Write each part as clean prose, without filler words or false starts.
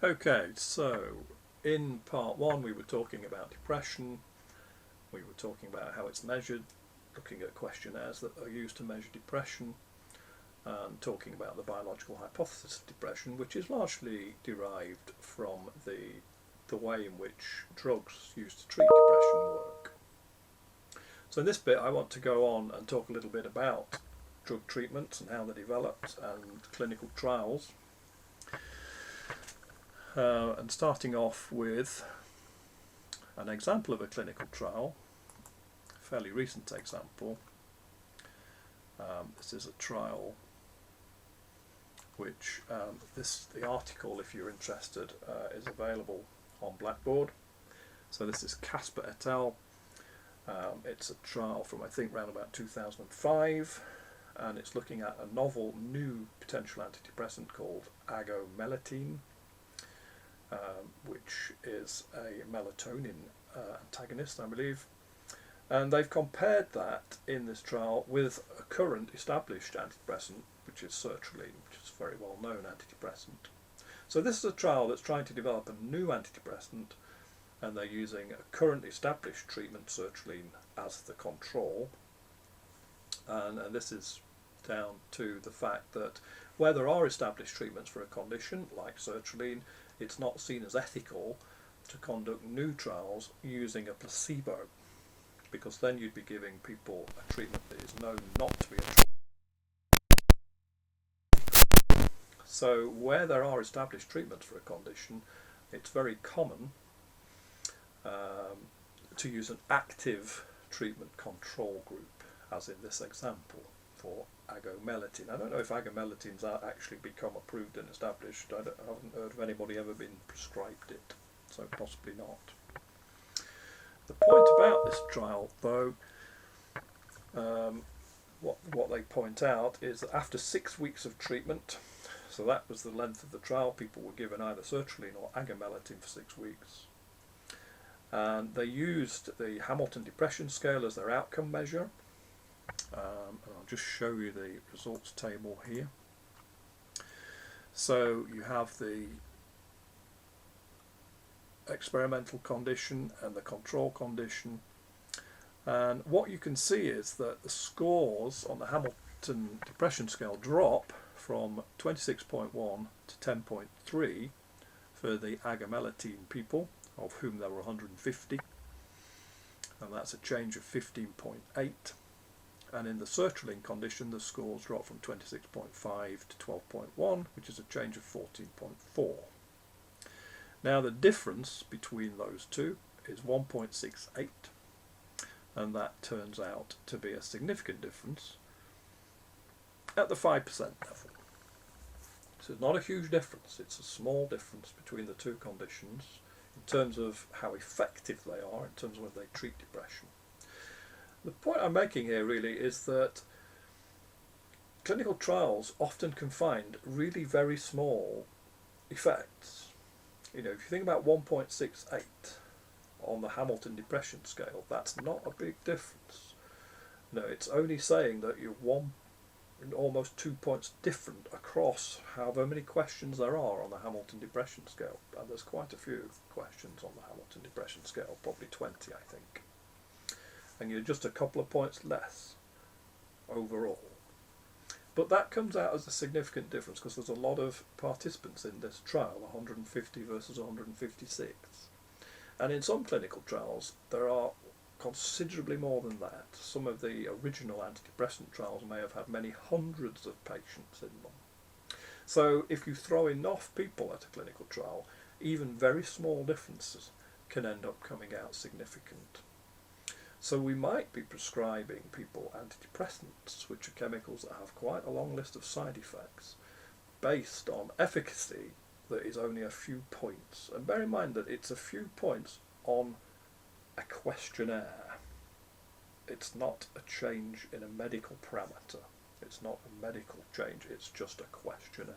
Okay, so in part one we were talking about depression, we were talking about how it's measured, looking at questionnaires that are used to measure depression, and talking about the biological hypothesis of depression, which is largely derived from the way in which drugs used to treat depression work. So in this bit I want to go on and talk a little bit about drug treatments and how they're developed and clinical trials. And starting off with an example of a clinical trial, a fairly recent example. This is a trial which the article, if you're interested, is available on Blackboard. So this is Casper et al. It's a trial from I think around about 2005, and it's looking at a novel new potential antidepressant called agomelatine, which is a melatonin antagonist, I believe. And they've compared that in this trial with a current established antidepressant, which is sertraline, which is a very well known antidepressant. So this is a trial that's trying to develop a new antidepressant, and they're using a current established treatment, sertraline, as the control. And this is down to the fact that where there are established treatments for a condition, like sertraline, it's not seen as ethical to conduct new trials using a placebo, because then you'd be giving people a treatment that is known not to be a treatment. So where there are established treatments for a condition, it's very common to use an active treatment control group, as in this example for agomelatine. I don't know if agomelatine's actually become approved and established. I haven't heard of anybody ever been prescribed it, so possibly not. The point about this trial, though, what they point out is that after 6 weeks of treatment, so that was the length of the trial, people were given either sertraline or agomelatine for 6 weeks. And they used the Hamilton Depression Scale as their outcome measure. And I'll just show you the results table here. So you have the experimental condition and the control condition, and what you can see is that the scores on the Hamilton Depression Scale drop from 26.1 to 10.3 for the agomelatine people, of whom there were 150, and that's a change of 15.8. And in the sertraline condition, the scores drop from 26.5 to 12.1, which is a change of 14.4. Now the difference between those two is 1.68, and that turns out to be a significant difference at the 5% level. So it's not a huge difference, it's a small difference between the two conditions in terms of how effective they are, in terms of whether they treat depression. The point I'm making here really is that clinical trials often can find really very small effects. You know, if you think about 1.68 on the Hamilton Depression Scale, that's not a big difference. No, it's only saying that you're almost 2 points different across however many questions there are on the Hamilton Depression Scale. And there's quite a few questions on the Hamilton Depression Scale, probably 20 I think. And you're just a couple of points less overall. But that comes out as a significant difference because there's a lot of participants in this trial, 150 versus 156. And in some clinical trials there are considerably more than that. Some of the original antidepressant trials may have had many hundreds of patients in them. So if you throw enough people at a clinical trial, even very small differences can end up coming out significant. So we might be prescribing people antidepressants, which are chemicals that have quite a long list of side effects, based on efficacy that is only a few points. And bear in mind that it's a few points on a questionnaire. It's not a change in a medical parameter. It's not a medical change, it's just a questionnaire.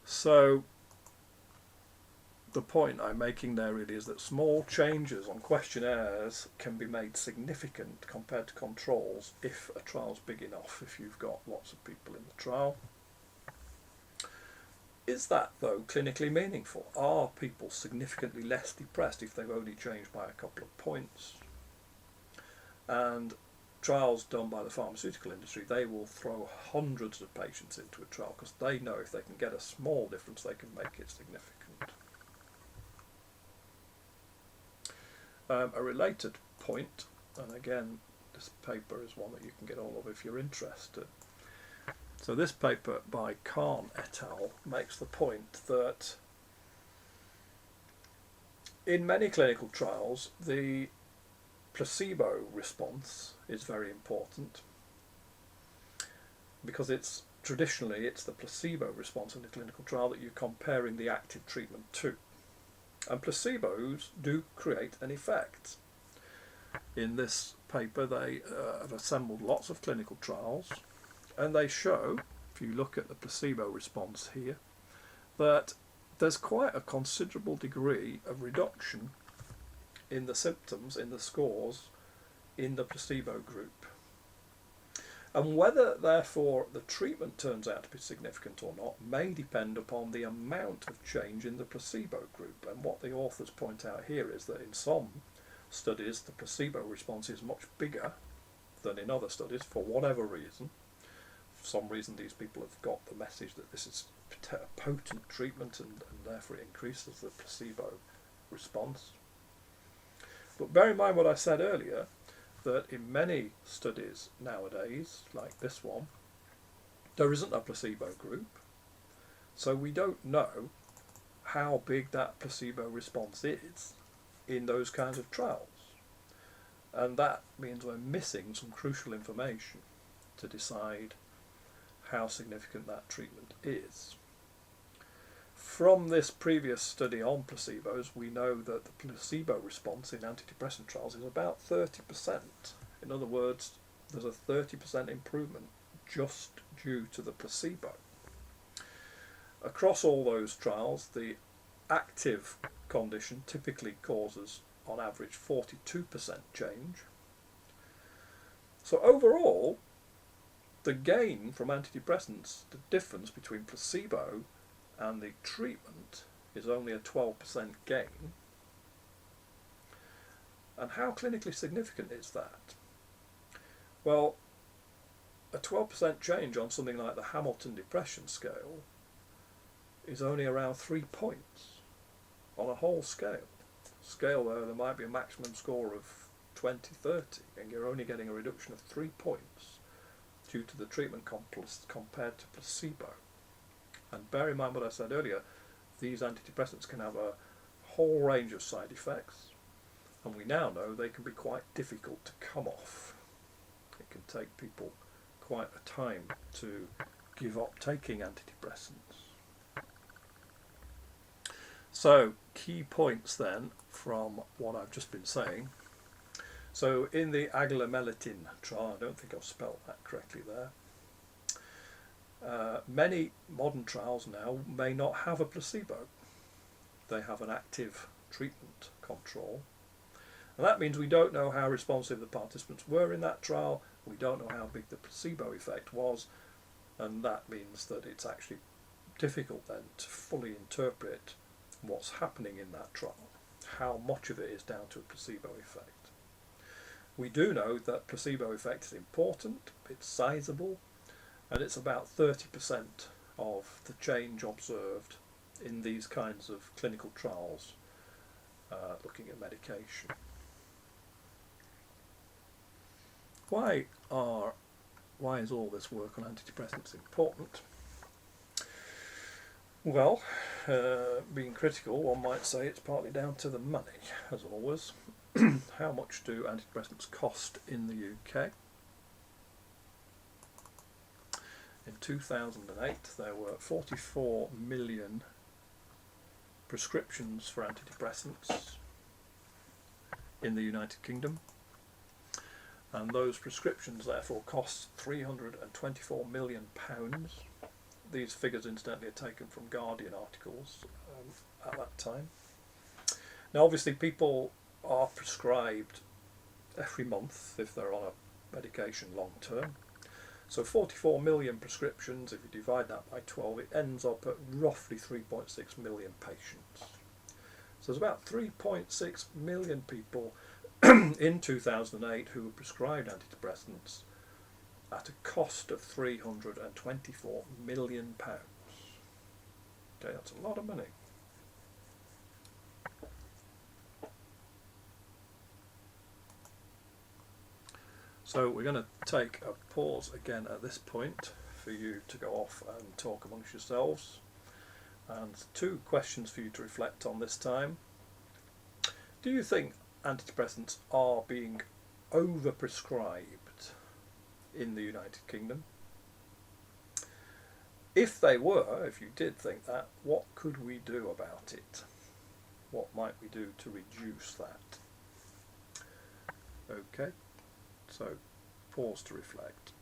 So the point I'm making there really is that small changes on questionnaires can be made significant compared to controls if a trial's big enough, if you've got lots of people in the trial. Is that, though, clinically meaningful? Are people significantly less depressed if they've only changed by a couple of points? And trials done by the pharmaceutical industry, they will throw hundreds of patients into a trial because they know if they can get a small difference, they can make it significant. A related point, and again, this paper is one that you can get hold of if you're interested. So this paper by Khan et al. Makes the point that in many clinical trials, the placebo response is very important because traditionally it's the placebo response in a clinical trial that you're comparing the active treatment to. And placebos do create an effect. In this paper they have assembled lots of clinical trials, and they show, if you look at the placebo response here, that there's quite a considerable degree of reduction in the symptoms, in the scores, in the placebo group. And whether, therefore, the treatment turns out to be significant or not may depend upon the amount of change in the placebo group. And what the authors point out here is that in some studies the placebo response is much bigger than in other studies for whatever reason. For some reason these people have got the message that this is a potent treatment and therefore it increases the placebo response. But bear in mind what I said earlier, that in many studies nowadays, like this one, there isn't a placebo group, so we don't know how big that placebo response is in those kinds of trials. And that means we're missing some crucial information to decide how significant that treatment is. From this previous study on placebos, we know that the placebo response in antidepressant trials is about 30%. In other words, there's a 30% improvement just due to the placebo. Across all those trials, the active condition typically causes, on average, 42% change. So overall, the gain from antidepressants, the difference between placebo and the treatment, is only a 12% gain. And how clinically significant is that? Well, a 12% change on something like the Hamilton Depression Scale is only around 3 points on a whole scale where there might be a maximum score of 20, 30, and you're only getting a reduction of 3 points due to the treatment compared to placebo. And bear in mind what I said earlier, these antidepressants can have a whole range of side effects, and we now know they can be quite difficult to come off. It can take people quite a time to give up taking antidepressants. So, key points then from what I've just been saying. So in the agomelatine trial, I don't think I've spelled that correctly there, many modern trials now may not have a placebo. They have an active treatment control. And that means we don't know how responsive the participants were in that trial, we don't know how big the placebo effect was, and that means that it's actually difficult then to fully interpret what's happening in that trial, how much of it is down to a placebo effect. We do know that placebo effect is important, it's sizable, and it's about 30% of the change observed in these kinds of clinical trials looking at medication. Why is all this work on antidepressants important? Well, being critical, one might say it's partly down to the money, as always. How much do antidepressants cost in the UK? In 2008 there were 44 million prescriptions for antidepressants in the United Kingdom, and those prescriptions therefore cost £324 million. These figures incidentally are taken from Guardian articles at that time. Now obviously people are prescribed every month if they're on a medication long term, So 44 million prescriptions, if you divide that by 12, it ends up at roughly 3.6 million patients. So there's about 3.6 million people in 2008 who were prescribed antidepressants at a cost of £324 million. Okay, that's a lot of money. So we're going to take a pause again at this point for you to go off and talk amongst yourselves. And 2 questions for you to reflect on this time. Do you think antidepressants are being overprescribed in the United Kingdom? If they were, if you did think that, what could we do about it? What might we do to reduce that? Okay, so pause to reflect.